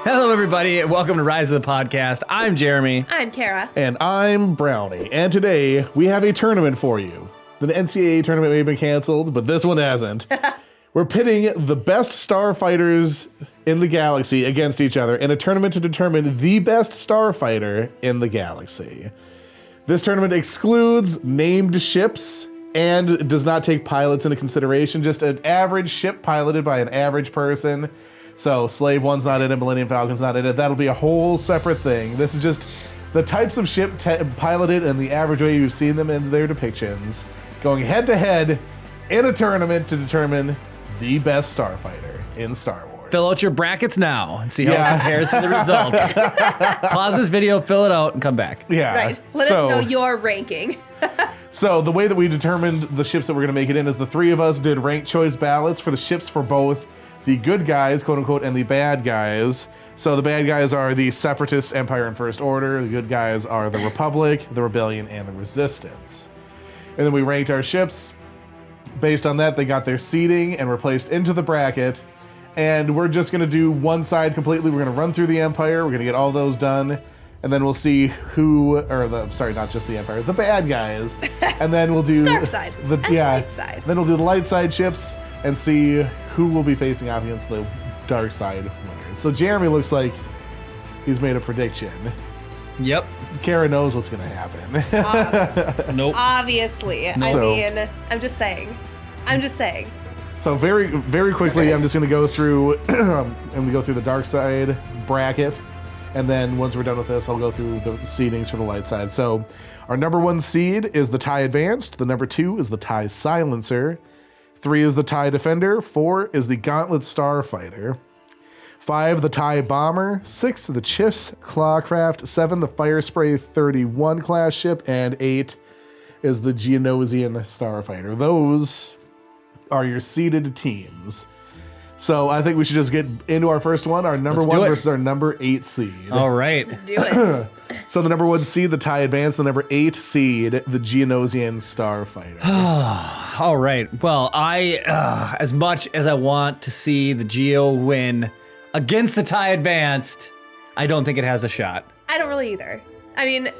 Hello, everybody, and welcome to Rise of the Podcast. I'm Jeremy. I'm Kara. And I'm Brownie. And today we have a tournament for you. The NCAA tournament may have been canceled, but this one hasn't. We're pitting the best starfighters in the galaxy against each other in a tournament to determine the best starfighter in the galaxy. This tournament excludes named ships and does not take pilots into consideration, just an average ship piloted by an average person. So Slave 1's not in it, Millennium Falcon's not in it. That'll be a whole separate thing. This is just the types of ship piloted and the average way you've seen them in their depictions, going head to head in a tournament to determine the best starfighter in Star Wars. Fill out your brackets now and see how it compares to the results. Pause this video, fill it out, and come back. Yeah. Right. Let us know your ranking. So the way that we determined the ships that we're going to make it in is the three of us did ranked choice ballots for the ships for both the good guys, quote unquote, and the bad guys. So the bad guys are the Separatists, Empire, and First Order. The good guys are the Republic, the Rebellion, and the Resistance. And then we ranked our ships. Based on that, they got their seating and were placed into the bracket. And we're just going to do one side completely. We're going to run through the Empire. We're going to get all those done. And then we'll see not just the Empire, the bad guys. And then we'll do Dark side and light side. Then we'll do the light side ships and see who will be facing off against the dark side winners. So Jeremy looks like he's made a prediction. Yep. Kara knows what's going to happen. Nope. Obviously. I mean, I'm just saying. So very, very quickly, I'm just going to go through and we go through the dark side bracket. And then once we're done with this, I'll go through the seedings for the light side. So our number 1 seed is the TIE Advanced. The number 2 is the TIE Silencer. 3 is the TIE Defender. 4 is the Gauntlet Starfighter. 5, the TIE Bomber. 6, the Chiss Clawcraft. 7, the Firespray 31 class ship. And 8 is the Geonosian Starfighter. Those are your seeded teams. So I think we should just get into our first one, our number 1 versus our number 8 seed. All right. Do it. So the number 1 seed, the TIE Advanced, the number 8 seed, the Geonosian Starfighter. All right. Well, I, as much as I want to see the Geo win against the TIE Advanced, I don't think it has a shot. I don't really either. I mean,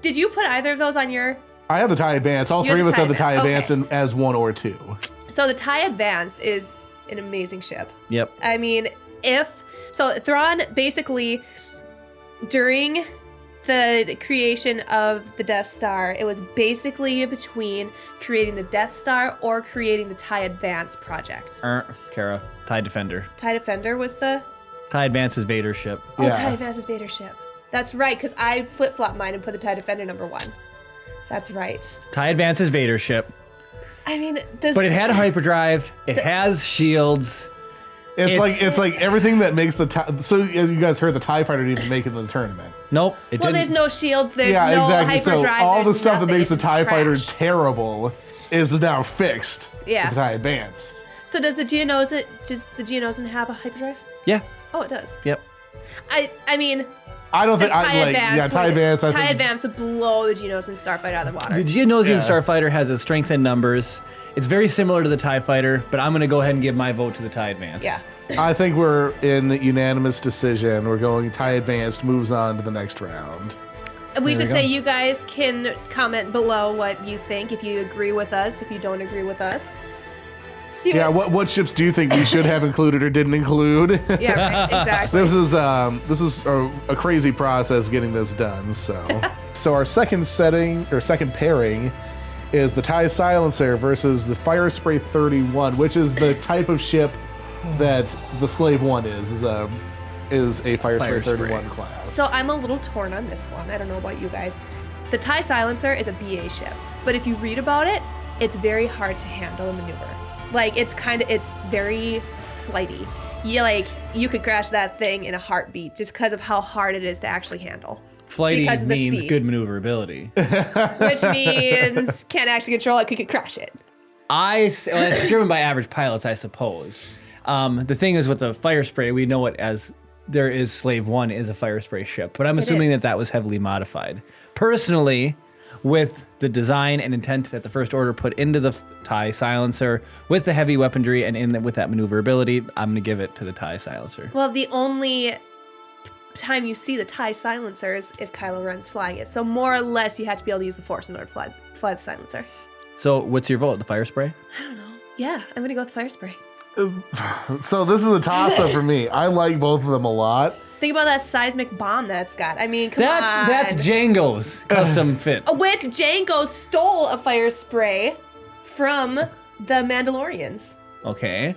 did you put either of those on your... I have the TIE Advanced. All three of us have the TIE Advanced as 1 or 2. So the TIE Advanced is an amazing ship. Yep. I mean, Thrawn basically, during the creation of the Death Star, it was basically between creating the Death Star or creating the TIE Advance project. Kara, TIE Defender. TIE Defender was the... TIE Advance is Vader's ship. Oh, TIE Advance is Vader's ship. That's right, because I flip-flopped mine and put the TIE Defender number 1. That's right. TIE Advance is Vader's ship. I mean, but it had a hyperdrive. It has shields. It's like everything that makes the TIE... So you guys heard the TIE Fighter didn't even make it in the tournament. Nope, it didn't. There's no shields, there's no hyperdrive. So all the stuff that makes the TIE Fighter trash. terrible is now fixed with the TIE Advanced. So does the Geonosian have a hyperdrive? Yeah. Oh, it does. Yep. I mean... I don't think TIE Advance. TIE Advance would blow the Geonosian Starfighter out of the water. The Geonosian Starfighter has a strength in numbers. It's very similar to the TIE Fighter, but I'm going to go ahead and give my vote to the TIE Advanced. Yeah. I think we're in unanimous decision. We're going TIE Advanced, moves on to the next round. We should say you guys can comment below what you think, if you agree with us, if you don't agree with us. What ships do you think we should have included or didn't include? Yeah, right, exactly. This is a crazy process getting this done. So our second pairing is the TIE Silencer versus the Firespray 31, which is the type of ship that the Slave 1 is a Firespray 31 class. So I'm a little torn on this one. I don't know about you guys. The TIE Silencer is a BA ship, but if you read about it, it's very hard to handle and maneuver. Like, it's very flighty. You could crash that thing in a heartbeat just because of how hard it is to actually handle. Flighty means good maneuverability. Which means can't actually control it, could crash it. It's driven by average pilots, I suppose. The thing is with the Firespray, we know it as there is Slave 1 is a Firespray ship, but I'm assuming that was heavily modified. Personally, with the design and intent that the First Order put into the TIE silencer, with the heavy weaponry and with that maneuverability, I'm going to give it to the TIE silencer. Well, the only time you see the TIE silencer is if Kylo Ren's flying it. So more or less, you have to be able to use the Force in order to fly the silencer. So what's your vote? The fire spray? I don't know. Yeah, I'm going to go with the fire spray. So this is a toss-up for me. I like both of them a lot. Think about that seismic bomb that's got. I mean, come on. That's Django's custom fit. Which Django stole a fire spray from the Mandalorians. Okay.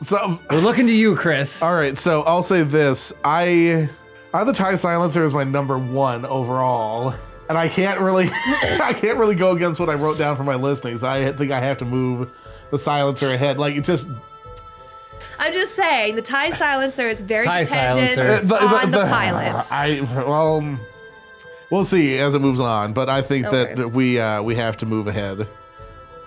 So We're looking to you, Chris. all right, so I'll say this. I the TIE silencer is my number 1 overall. And I can't really go against what I wrote down for my listing. So I think I have to move the silencer ahead. Like, it just... I'm just saying, the TIE silencer is very TIE dependent silencer. on the pilot. We'll see as it moves on. But I think Okay. that we have to move ahead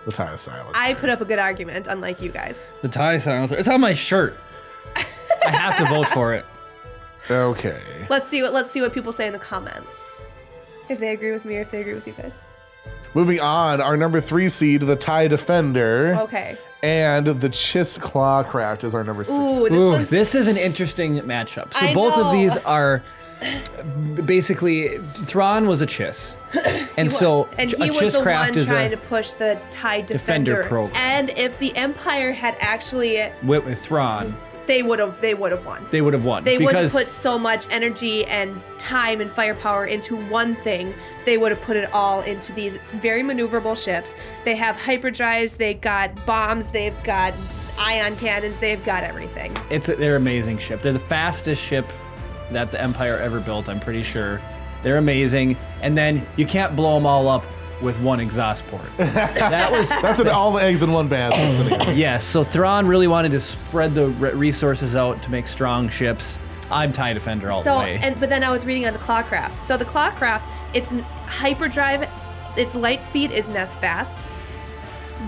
the TIE silencer. I put up a good argument, unlike you guys. The TIE silencer. It's on my shirt. I have to vote for it. Okay. Let's see what people say in the comments. If they agree with me or if they agree with you guys. Moving on, our number 3 seed, the TIE Defender. Okay. And the Chiss Clawcraft is our number 6. Ooh, This is an interesting matchup. So I both of know. these are basically Thrawn was a Chiss, and so and a he was Chiss the craft one is trying a to push the TIE Defender Defender. program. And if the Empire had actually, with Thrawn. they would have won. They would have won. They would have because put so much energy and time and firepower into one thing. They would have put it all into these very maneuverable ships. They have hyperdrives, they got bombs, they've got ion cannons, they've got everything. they're an amazing ship. They're the fastest ship that the Empire ever built, I'm pretty sure. They're amazing. And then you can't blow them all up with one exhaust port. That's all the eggs in one basket. Yes, so Thrawn really wanted to spread the resources out to make strong ships. I'm TIE Defender all the way. But then I was reading on the Clawcraft. So the Clawcraft, its hyperdrive, its light speed isn't as fast,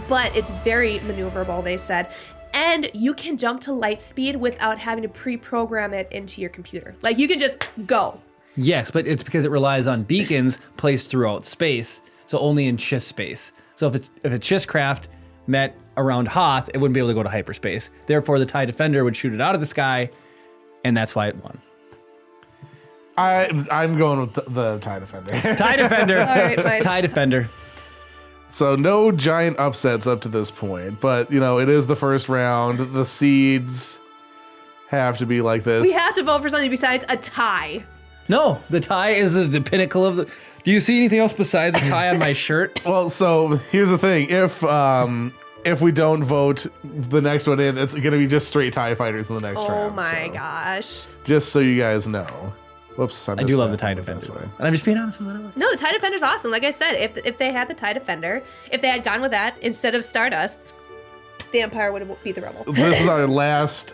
but it's very maneuverable, they said. And you can jump to light speed without having to pre-program it into your computer. Like, you can just go. Yes, but it's because it relies on beacons placed throughout space, so only in Chiss space. So if a Chiss craft met around Hoth, it wouldn't be able to go to hyperspace. Therefore, the TIE Defender would shoot it out of the sky, and that's why it won. I'm going with the TIE Defender. TIE Defender. All right, fine. TIE Defender. So no giant upsets up to this point, but it is the first round. The seeds have to be like this. We have to vote for something besides a tie. No, the tie is the pinnacle of the... Do you see anything else besides the tie on my shirt? Well, so here's the thing. If we don't vote the next one in, it's going to be just straight TIE fighters in the next round. Oh my so gosh. Just so you guys know. Whoops, I do love the TIE Defender. And I'm just being honest with it. No, the TIE Defender's awesome. Like I said, if they had the TIE Defender, if they had gone with that instead of Stardust, the Empire would have beat the Rebel. This is our last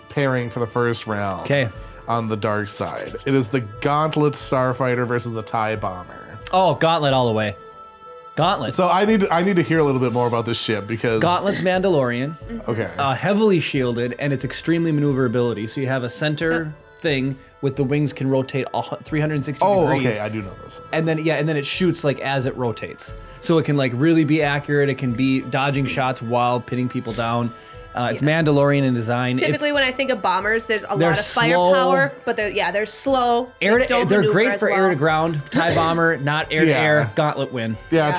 pairing for the first round. Okay. On the dark side, it is the Gauntlet Starfighter versus the TIE Bomber. Oh, Gauntlet all the way. Gauntlet. So I need to hear a little bit more about this ship because Gauntlet's Mandalorian. Okay. Heavily shielded, and it's extremely maneuverability. So you have a center thing with the wings can rotate 360 degrees. Okay, I do know this. And then it shoots like as it rotates. So it can like really be accurate. It can be dodging shots while pinning people down. It's Mandalorian in design. Typically, when I think of bombers, there's a they're lot of slow. firepower, but they're slow. They're maneuver great as for well. air to ground. TIE bomber, not air to Yeah. air. Gauntlet win. Yeah,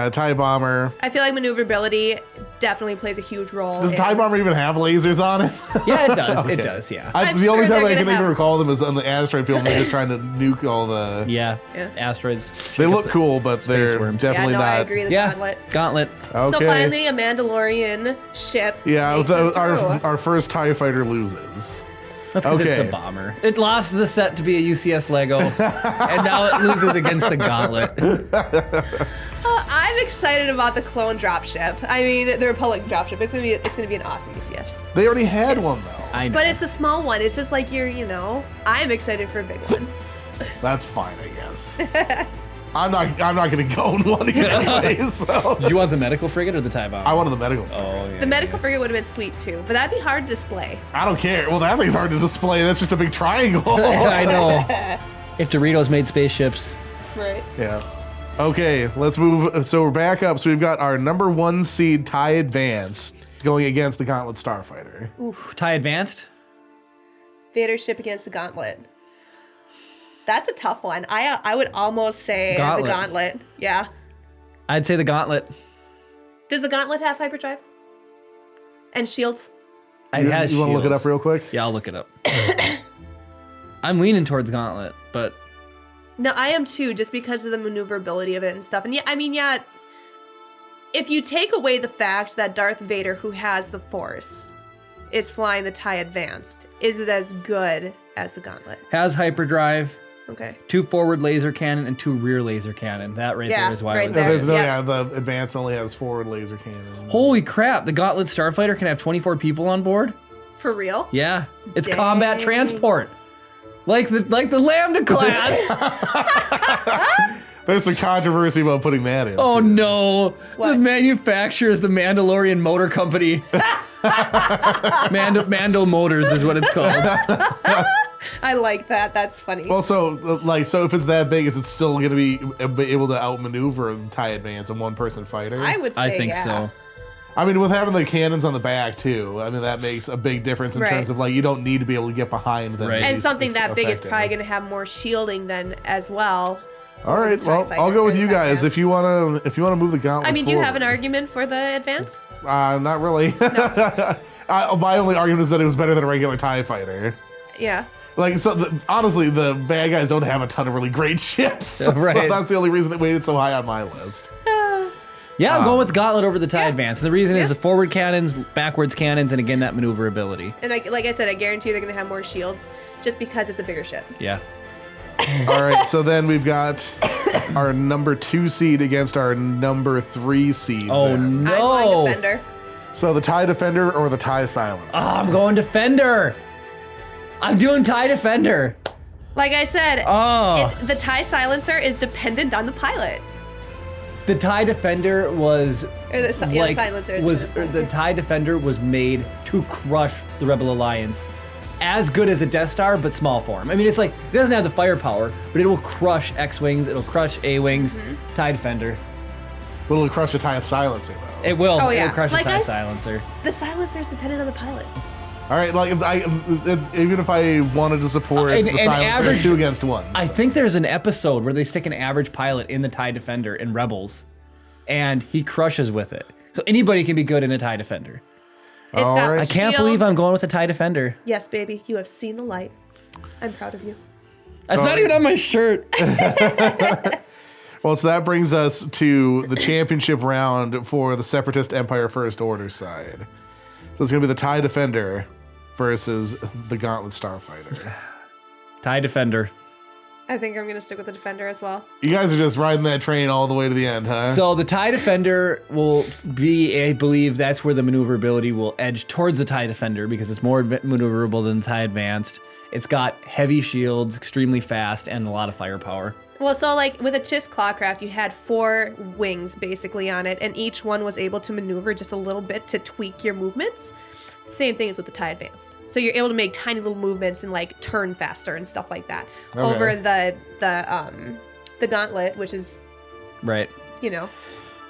TIE Bomber. I feel like maneuverability definitely plays a huge role. Does TIE Bomber even have lasers on it? Yeah, it does. Okay. It does. Yeah. I'm The only sure time they're I can gonna even have- recall them is on the asteroid field. And they're just trying to nuke all the. Yeah. Yeah. Asteroids. They look cool, but they're worms. definitely yeah, no, not. I agree. The Yeah. Gauntlet. Gauntlet. Okay. So finally, a Mandalorian ship. Yeah, makes it through. our first TIE fighter loses. That's because Okay. it's the bomber. It lost the set to be a UCS Lego, and now it loses against the Gauntlet. I'm excited about the clone dropship. I mean, the Republic dropship. It's gonna be an awesome UCS. They already had one though. I know. But it's a small one. It's just like I'm excited for a big one. That's fine, I guess. I'm not gonna go in one anyway. So Do you want the medical frigate or the TIE bomber? I wanted the medical. Oh, yeah. The medical frigate would have been sweet too, but that'd be hard to display. I don't care. Well, that thing's hard to display. That's just a big triangle. I know. If Doritos made spaceships. Right. Yeah. Okay, let's move. So we're back up. So we've got our number 1 seed TIE Advance going against the Gauntlet Starfighter. TIE Advanced? Vader's ship against the Gauntlet. That's a tough one. I would almost say the Gauntlet. Yeah. I'd say the Gauntlet. Does the Gauntlet have hyperdrive? And shields? It has You want to look it shields. up real quick? Yeah, I'll look it up. I'm leaning towards Gauntlet, but No, I am too, just because of the maneuverability of it and stuff. And yeah, I mean, yeah, if you take away the fact that Darth Vader, who has the Force, is flying the TIE Advanced, is it as good as the Gauntlet? has hyperdrive, Okay. 2 forward laser cannon, and 2 rear laser cannon. That right Yeah, there is why right I was there. There's no, Yeah. yeah, the Advance only has forward laser cannon. Holy crap, the Gauntlet Starfighter can have 24 people on board? For real? Yeah. It's Dang. combat transport. Like the Lambda class. There's some controversy about putting that in. Oh too. no. What? The manufacturer is the Mandalorian Motor Company. Mando Motors is what it's called. I like that. That's funny. Also, so if it's that big, is it still going to be able to outmaneuver the TIE Advance and one-person fighter? I would say I think yeah. so. I mean, with having the cannons on the back too, I mean that makes a big difference in Right. terms of you don't need to be able to get behind them. Right. to And be something that big is effective. probably going to have more shielding than as well. All right, TIE well, fighter I'll go or with the you TIE guys Advance. if you wanna move the gauntlet. I mean, do you have an forward. argument for the Advanced? Not really. My only argument is that it was better than a regular TIE fighter. Yeah. Honestly, the bad guys don't have a ton of really great ships. Right. So that's the only reason it weighted so high on my list. Yeah, I'm going with Gauntlet over the TIE Yeah. Advance. And the reason Yeah. is the forward cannons, backwards cannons, and again, that maneuverability. And like I said, I guarantee they're going to have more shields just because it's a bigger ship. Yeah. All right, so then we've got our number 2 seed against our number 3 seed. Oh, then. no. I'm going Defender. So the TIE Defender or the TIE Silencer? Oh, I'm going Defender. I'm doing TIE Defender. Like I said, Oh. the TIE Silencer is dependent on the pilot. The TIE Defender was Or the Silencer is was dependent. the TIE Defender was made to crush the Rebel Alliance, as good as a Death Star, but small form. I mean, it's like it doesn't have the firepower, but it will crush X-wings, it'll crush A-wings. Mm-hmm. TIE Defender, But it'll crush a TIE Silencer though. it will. Oh, yeah. It'll crush Like a TIE I s- Silencer. The Silencer is dependent on the pilot. All right, even if I wanted to support And- the and Silencer, average- it's 2 against 1. I think there's an episode where they stick an average pilot in the TIE Defender in Rebels, and he crushes with it. So anybody can be good in a TIE Defender. It's All got right. I can't shields. believe I'm going with a TIE Defender. Yes, baby, you have seen the light. I'm proud of you. That's not even on my shirt. Well, so that brings us to the championship round for the Separatist Empire First Order side. So it's going to be the TIE Defender versus the Gauntlet Starfighter. TIE Defender. I think I'm going to stick with the Defender as well. You guys are just riding that train all the way to the end, huh? So the TIE Defender will be, I believe that's where the maneuverability will edge towards the TIE Defender because it's more maneuverable than the TIE Advanced. It's got heavy shields, extremely fast, and a lot of firepower. Well, so like with a Chiss Clawcraft, you had 4 wings basically on it, and each one was able to maneuver just a little bit to tweak your movements. Same thing as with the TIE Advanced. So you're able to make tiny little movements and like turn faster and stuff like that. Okay. Over the Gauntlet, which is, Right. you know,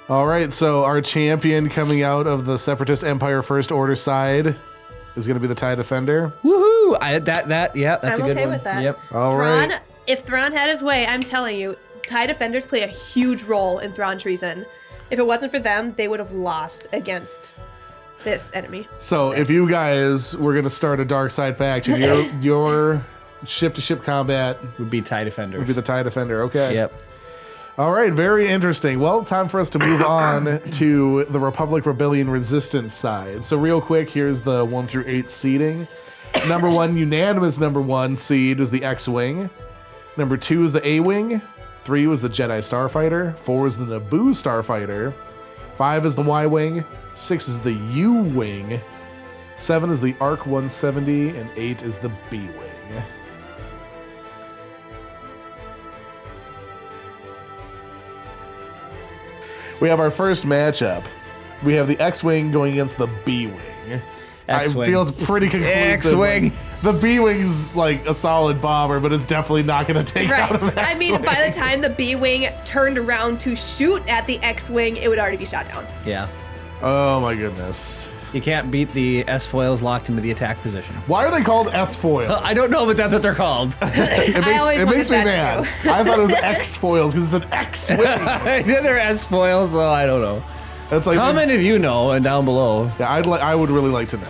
All right, so our champion coming out of the Separatist Empire First Order side is going to be the TIE Defender. Woohoo! Yeah, that's I'm a good okay one. with that. Yep. All Thrawn, right. if Thrawn had his way, I'm telling you, TIE Defenders play a huge role in Thrawn treason. If it wasn't for them, they would have lost against this enemy. So if you guys were going to start a dark side faction, your ship-to-ship combat Would be TIE Defender. would be the TIE Defender. Okay. Yep. All right, very interesting. Well, time for us to move on to the Republic Rebellion Resistance side. So real quick, here's the 1 through 8 seeding. Number 1, unanimous number 1 seed is the X-Wing. Number 2 is the A-Wing. 3 was the Jedi Starfighter. 4 is the Naboo Starfighter. 5 is the Y-Wing. 6 is the U-Wing. 7 is the ARC 170. And 8 is the B-Wing. We have our first matchup. We have the X-Wing going against the B-Wing. I X-Wing. feel it's pretty conclusive. X-Wing. the B-Wing's like a solid bomber, but it's definitely not going to take out an X-Wing. I mean, by the time the B-Wing turned around to shoot at the X-Wing, it would already be shot down. Yeah. Oh my goodness. You can't beat the S-foils locked into the attack position. Why are they called S-foils? I don't know, but that's what they're called. It makes me that mad. too. I thought it was X-foils because it's an X-Wing. Yeah, they're S-foils, so I don't know. That's like Comment if you know and down below. Yeah, I would really like to know.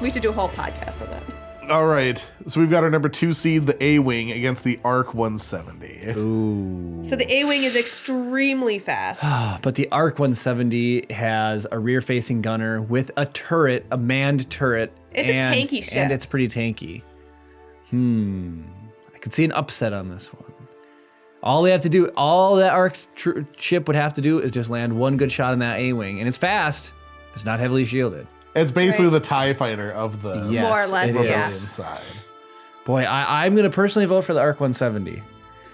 We should do a whole podcast on that. All right, so we've got our number 2 seed, the A-Wing, against the ARC 170. Ooh. So the A-Wing is extremely fast. But the ARC 170 has a rear-facing gunner with a turret, a manned turret. It's a tanky ship. And it's pretty tanky. I could see an upset on this one. All that ARC ship would have to do is just land one good shot in that A-Wing. And it's fast, but it's not heavily shielded. It's basically the TIE fighter of the Yes, More or less, it yeah. is. inside. Boy, I'm going to personally vote for the ARC 170.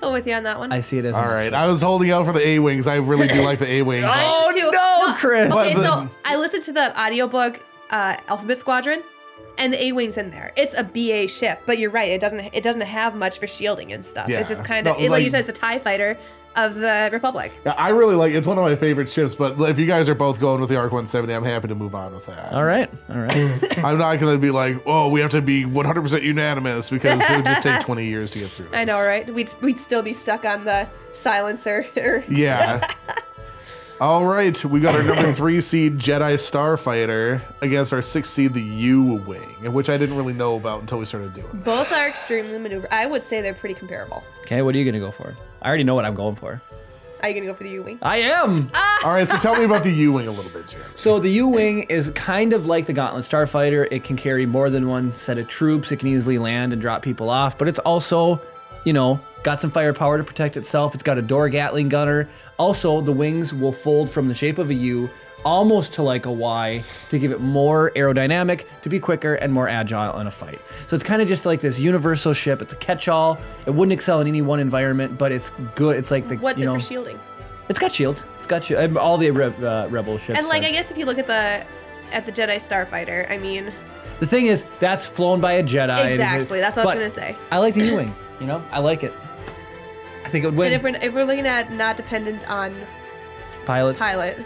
I'm with you on that one. I see it as All right, I was holding out for the A-Wings. I really do like the A-Wing. Oh, Too. no, Chris. Okay, But so I listened to the audiobook Alphabet Squadron, and the A-Wing's in there. It's a BA ship, but you're right. It doesn't have much for shielding and stuff. Yeah. It's just kind of No, like you said, it's the TIE fighter of the Republic. Yeah, I really like it's one of my favorite ships, but if you guys are both going with the ARC 170, I'm happy to move on with that. All right. I'm not going to be like, oh, we have to be 100% unanimous because it would just take 20 years to get through this. I know, right? We'd still be stuck on the silencer. Yeah. All right, we got our number 3 seed Jedi Starfighter against our 6 seed the U-Wing, which I didn't really know about until we started doing it. Both are extremely maneuver. I would say they're pretty comparable. Okay, what are you going to go for? I already know what I'm going for. Are you gonna go for the U-Wing? I am. All right, so tell me about the U-Wing a little bit, Jim. So the U-Wing is kind of like the Gauntlet Starfighter. It can carry more than one set of troops. It can easily land and drop people off, but it's also, got some firepower to protect itself. It's got a door Gatling gunner. Also, the wings will fold from the shape of a U almost to like a Y to give it more aerodynamic, to be quicker and more agile in a fight. So it's kind of just like this universal ship. It's a catch-all. It wouldn't excel in any one environment, but it's good. It's like the What's it for shielding? It's got shields. It's got all the rebel ships. And like, have. I guess if you look at the Jedi Starfighter, I mean, The thing is, that's flown by a Jedi. exactly. That's what I was but gonna say. I like the U-Wing. I like it. I think it would win. And if we're looking at not dependent on Pilots. pilot,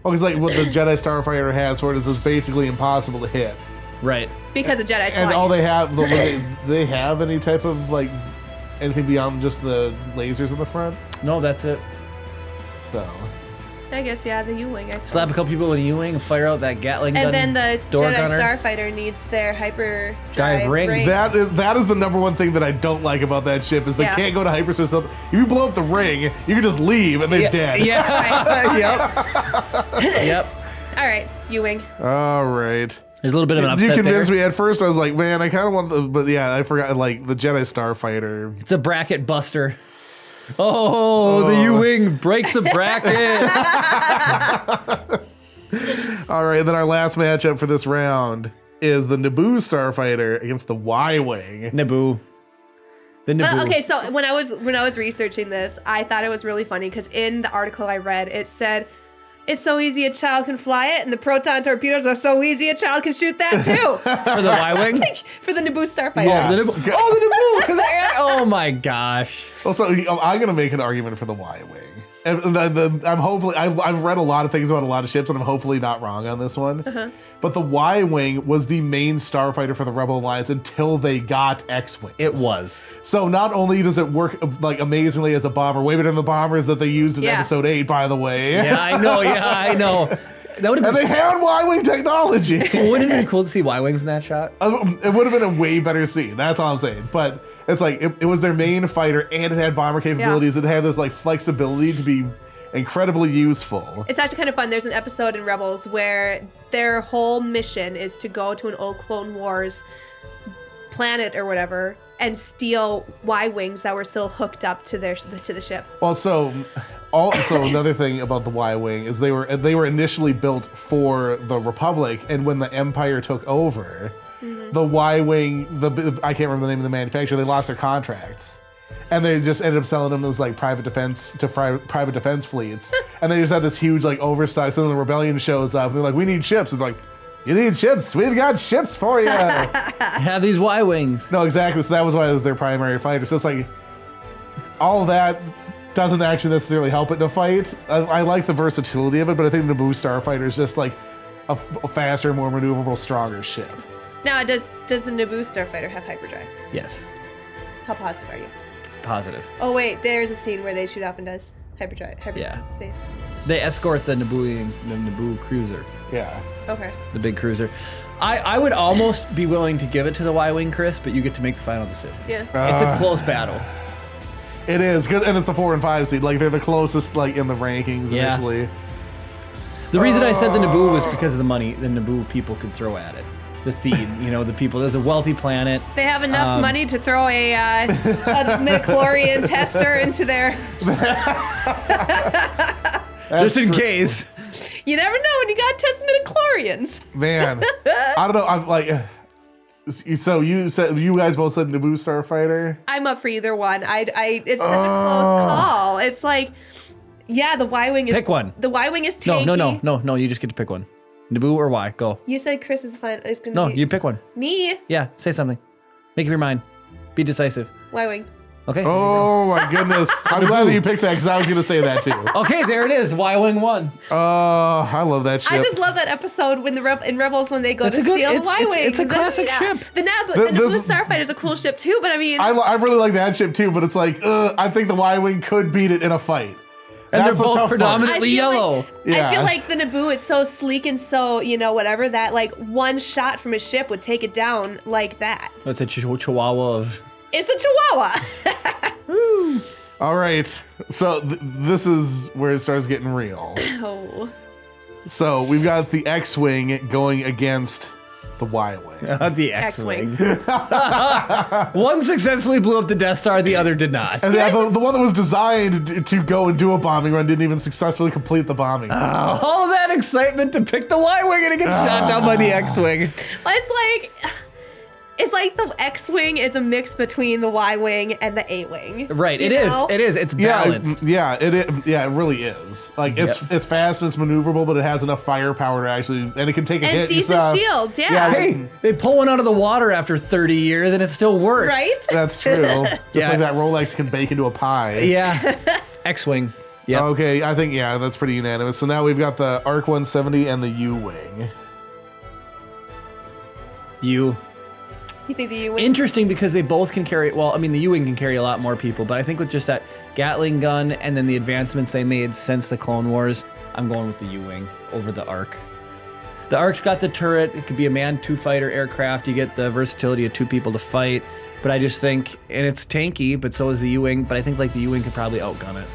Oh, because like what the Jedi Starfighter has, where it is basically impossible to hit. Right. because of Jedi's And flying. all they have, they have any type of like anything beyond just the lasers in the front. No, that's it. So I guess, yeah, the U-Wing, I suppose. Slap a couple people in a U-Wing and fire out that Gatling gun. And then the door Jedi gunner. Starfighter needs their hyperdrive Dive ring. that is the number one thing that I don't like about that ship is they Yeah. can't go to hyperspace. If you blow up the ring, you can just leave and they're dead. Yeah. yep. Yep. All right, U-Wing. All right. There's a little bit of an You upset convinced there. me. At first, I was like, man, I kind of want the, but yeah, I forgot like the Jedi Starfighter. It's a bracket buster. Oh, the U-Wing breaks the bracket. All right, then our last matchup for this round is the Naboo Starfighter against the Y-Wing. Naboo. The Naboo. Okay, so when I was researching this, I thought it was really funny because in the article I read, it said, "It's so easy a child can fly it, and the proton torpedoes are so easy a child can shoot that too." For the Y-Wing? For the Naboo Starfighter. Yeah. The Naboo. Oh, the Naboo. Oh my gosh. Also, I'm going to make an argument for the Y-Wing. And I'm hopefully, I've read a lot of things about a lot of ships, and I'm hopefully not wrong on this one. But the Y-Wing was the main starfighter for the Rebel Alliance until they got X-Wings. It was. So not only does it work like amazingly as a bomber, way better than the bombers that they used in Yeah. Episode 8, by the way. Yeah, I know. That would have And been. they had Y-Wing technology. Wouldn't it have been cool to see Y-Wings in that shot? It would have been a way better scene. That's all I'm saying. But it's like it was their main fighter, and it had bomber capabilities. It had this like flexibility to be incredibly useful. It's actually kind of fun. There's an episode in Rebels where their whole mission is to go to an old Clone Wars planet or whatever and steal Y-Wings that were still hooked up to the ship. Well, so another thing about the Y-Wing is they were initially built for the Republic, and when the Empire took over, the Y-Wing, I can't remember the name of the manufacturer, they lost their contracts. And they just ended up selling them as like private defense fleets. And they just had this huge like overstock. So then the rebellion shows up and they're like, we need ships. And they're like, You need ships. We've got ships for you. Have these Y-wings. No, exactly. So that was why it was their primary fighter. So it's like all of that doesn't actually necessarily help it in a fight. I like the versatility of it, but I think the Naboo Starfighter is just like a faster, more maneuverable, stronger ship. Now, does the Naboo Starfighter have hyperdrive? Yes. How positive are you? Positive. Oh wait, there's a scene where they shoot up and does hyperdrive, Yeah. hyperspace. They escort the Naboo cruiser, Yeah. Okay. the big cruiser. I would almost be willing to give it to the Y-wing, Chris, but you get to make the final decision. Yeah. It's a close battle. It is, and it's the 4 and 5 seed. Like they're the closest, like in the rankings Yeah. initially. The reason I said the Naboo was because of the money the Naboo people could throw at it. The Theed, the people. There's a wealthy planet. They have enough money to throw a midichlorian tester into their. Just in case. You never know when you gotta test midichlorians. Man, I don't know. I'm like, so you said you guys both said Naboo Starfighter. I'm up for either one. It's such a close call. It's like, yeah, the Y-wing is. Pick one. The Y-wing is tanky. No. You just get to pick one. Naboo or Y? Go. You said Chris is fine. It's gonna No, be you pick one. me. Yeah, say something. Make up your mind. Be decisive. Y-wing. Okay. Oh my goodness! I'm glad that you picked that because I was gonna say that too. Okay, there it is. Y-wing won. I love that ship. I just love that episode when in Rebels when they go It's to a good- steal the it's- Y-wing. it's a classic ship. The Naboo this- Starfighter is a cool ship too, but I mean, I really like that ship too, but it's like I think the Y-wing could beat it in a fight. And That's they're the both tough part. predominantly yellow. Yeah. I feel like the Naboo is so sleek and so, whatever, that like one shot from a ship would take it down like that. That's a chihuahua of... It's the Chihuahua. All right, so this is where it starts getting real. Oh. So we've got the X-wing going against the Y-wing. the X-Wing. One successfully blew up the Death Star, the other did not. And the one that was designed to go and do a bombing run didn't even successfully complete the bombing. All of that excitement to pick the Y-Wing and it gets shot down by the X-Wing. It's like the X-Wing is a mix between the Y-Wing and the A-Wing. Right, you it is. know? It is. It's balanced. It really is. Like it's fast and it's maneuverable, but it has enough firepower to actually, and it can take a hit. And decent shields, yeah. Hey, they pull one out of the water after 30 years and it still works. Right? That's true. Just Yeah. like that Rolex can bake into a pie. Yeah. X-Wing. Yeah. Okay, I think that's pretty unanimous. So now we've got the ARC 170 and the U-wing. You. You think the U-wing? Interesting because they both can carry, well, I mean, the U-wing can carry a lot more people, but I think with just that Gatling gun and then the advancements they made since the Clone Wars, I'm going with the U-wing over the ARC. The ARC's got the turret. It could be a man-2 fighter aircraft. You get the versatility of 2 people to fight. But I just think, and it's tanky, but so is the U-wing, but I think like the U-wing could probably outgun it.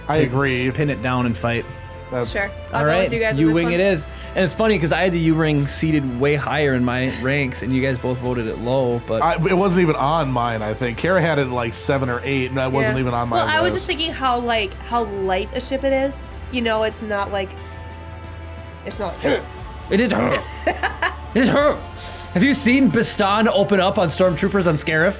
I agree. Pin it down and fight. That's, Sure. All I'll go right, with you guys on this U-wing one. it is. And it's funny because I had the U-wing seated way higher in my ranks, and you guys both voted it low, but... it wasn't even on mine, I think. Kara had it at like 7 or 8, and that wasn't Yeah. even on my Well, list. I was just thinking how light a ship it is. It's not like. It's not. It is her. It is her. Have you seen Bastan open up on stormtroopers on Scarif?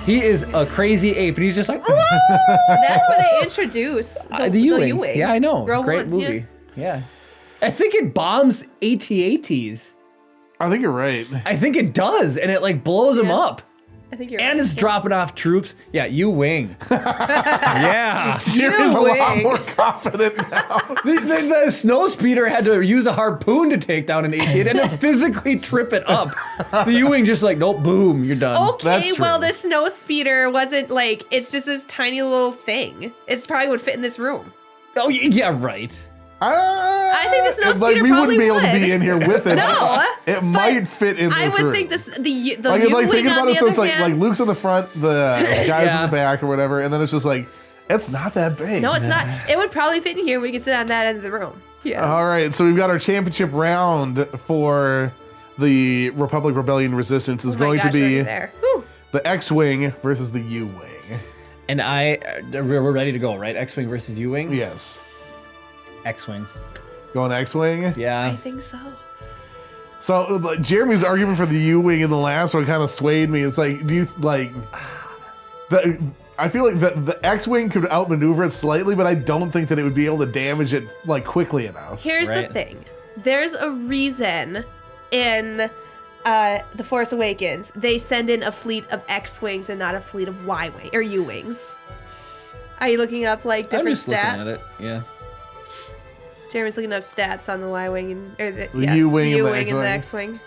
He is a crazy ape, and he's just like, That's where they introduce the U-wing. U-wing. Yeah, I know. Rogue Great One, movie. Yeah. I think it bombs AT-ATs. I think you're right. I think it does, and it like blows them Yeah. up. I think you're And right. it's dropping off troops. Yeah, U-wing. Yeah. Jerry's a lot U-wing. more confident now. The snowspeeder had to use a harpoon to take down an AT-AT and to physically trip it up. The U-wing just like, nope, boom, you're done. Okay, That's true. well, the snow speeder wasn't like, it's just this tiny little thing. It probably would fit in this room. Oh, yeah, right. I think the snow it's like speeder we probably wouldn't be able to would. be in here with it. No, It might fit in I this would room. think the like, U-wing think on about the it, so other it's like hand. Luke's in the front, the guys Yeah. in the back or whatever, and then it's just like, it's not that big. No, it's not. It would probably fit in here. We could sit on that end of the room. Yeah. All right, so we've got our championship round for the Republic Rebellion Resistance is Oh my going gosh, to be right there. Whew. the X-Wing versus the U-wing. And we're ready to go, right? X-wing versus U-wing? Yes. X-wing. Going X-wing? I Yeah. think so. So Jeremy's argument for the U-wing in the last one kind of swayed me. It's like, do you like I feel like the X-wing could outmaneuver it slightly, but I don't think that it would be able to damage it like quickly enough. Here's Right. the thing. There's a reason in The Force Awakens they send in a fleet of X-wings and not a fleet of Y-wing or U-wings. Are you looking up like I'm different just looking stats? at it. Yeah. Jeremy's looking up stats on the Y-wing and or the U-wing and the and the X-wing. X-wing.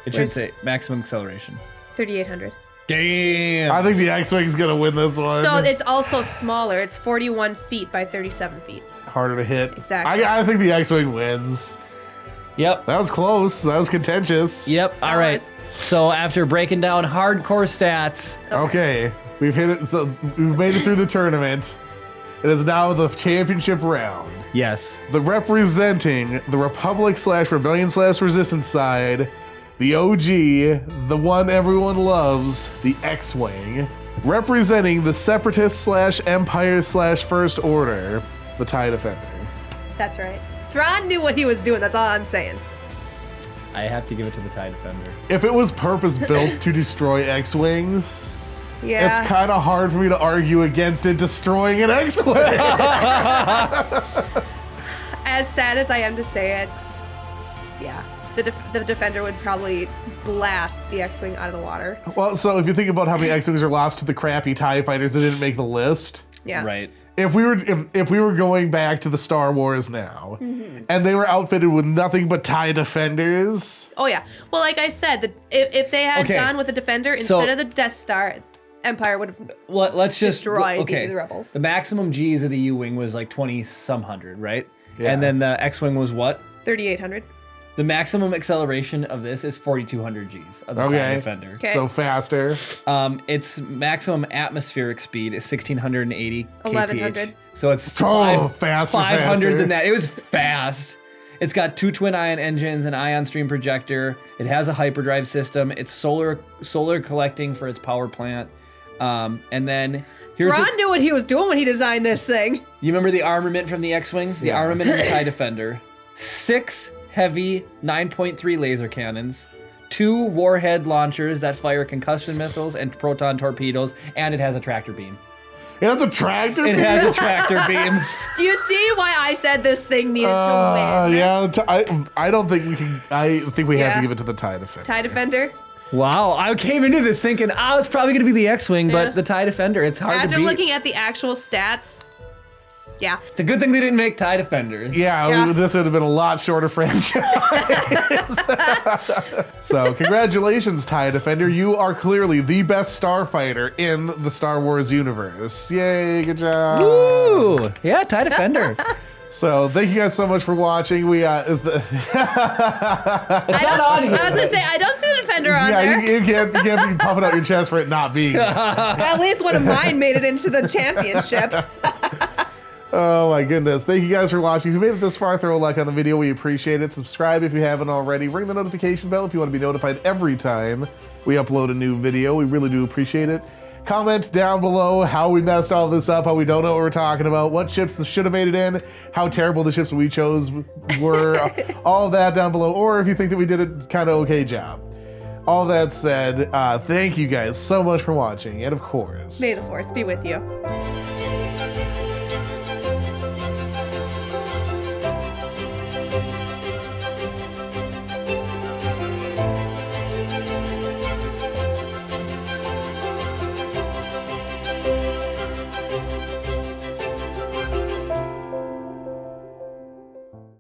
It should say maximum acceleration. 3,800. Damn. I think the X-Wing's gonna win this one. So it's also smaller. It's 41 feet by 37 feet. Harder to hit. Exactly. I think the X-Wing wins. Yep. That was close. That was contentious. Yep. All right. So after breaking down hardcore stats, Okay, we've hit it. So we've made it through the tournament. It is now the championship round. yes. The representing the Republic / Rebellion / Resistance side, the OG, the one everyone loves, the X-Wing. Representing the Separatist / Empire / First Order, the TIE Defender. That's right. Thrawn knew what he was doing. That's all I'm saying. I have to give it to the TIE Defender. If it was purpose built to destroy X-Wings, Yeah. it's kind of hard for me to argue against it destroying an X-Wing. As sad as I am to say it, yeah. The Defender would probably blast the X-Wing out of the water. Well, so if you think about how many X-Wings are lost to the crappy TIE fighters that didn't make the list, Yeah. Right. if we were going back to the Star Wars now, and they were outfitted with nothing but TIE Defenders, Oh, yeah. Well, like I said, if they had Okay. gone with the Defender So- instead of the Death Star, Empire would have... Let's just Destroyed the rebels. The maximum G's of the U-wing was like 20-some hundred, right? Yeah. And then the X-wing was what? 3,800. The maximum acceleration of this is 4,200 G's of the TIE Okay. Defender. Okay. so faster. Its maximum atmospheric speed is 1,680 1100. kph. So it's Oh, faster, 500 than faster. that. It was fast. It's got 2 twin ion engines, an ion stream projector. It has a hyperdrive system. It's solar collecting for its power plant. And then here's Thrawn knew what he was doing when he designed this thing. you remember the armament from the X-wing? The Yeah. armament in the TIE Defender. 6 heavy 9.3 laser cannons, 2 warhead launchers that fire concussion missiles and proton torpedoes, and it has a tractor beam. It has a tractor. It has a tractor beam. Do you see why I said this thing needed to win? Yeah, I don't think we can. I think we have to Yeah. give it to the TIE Defender. TIE Defender. Wow, I came into this thinking, it's probably gonna be the X-wing, Yeah. but the TIE Defender, it's hard to After beat. looking at the actual stats, yeah. It's a good thing they didn't make TIE Defenders. Yeah, Yeah. this would have been a lot shorter franchise. So, congratulations, TIE Defender. You are clearly the best starfighter in the Star Wars universe. Yay, good job. Ooh, yeah, TIE Defender. So, thank you guys so much for watching. We is the I was gonna say I don't see the Defender on yeah, there. you can't be pumping out your chest for it not being. At least one of mine made it into the championship. Oh my goodness. Thank you guys for watching. If you made it this far, throw a like on the video. We appreciate it. Subscribe if you haven't already. Ring the notification bell if you want to be notified every time we upload a new video. We really do appreciate it. Comment down below how we messed all this up, how we don't know what we're talking about, what ships should have made it in, how terrible the ships we chose were, all of that down below, or if you think that we did a kind of okay job. All that said, thank you guys so much for watching, and of course... May the Force be with you.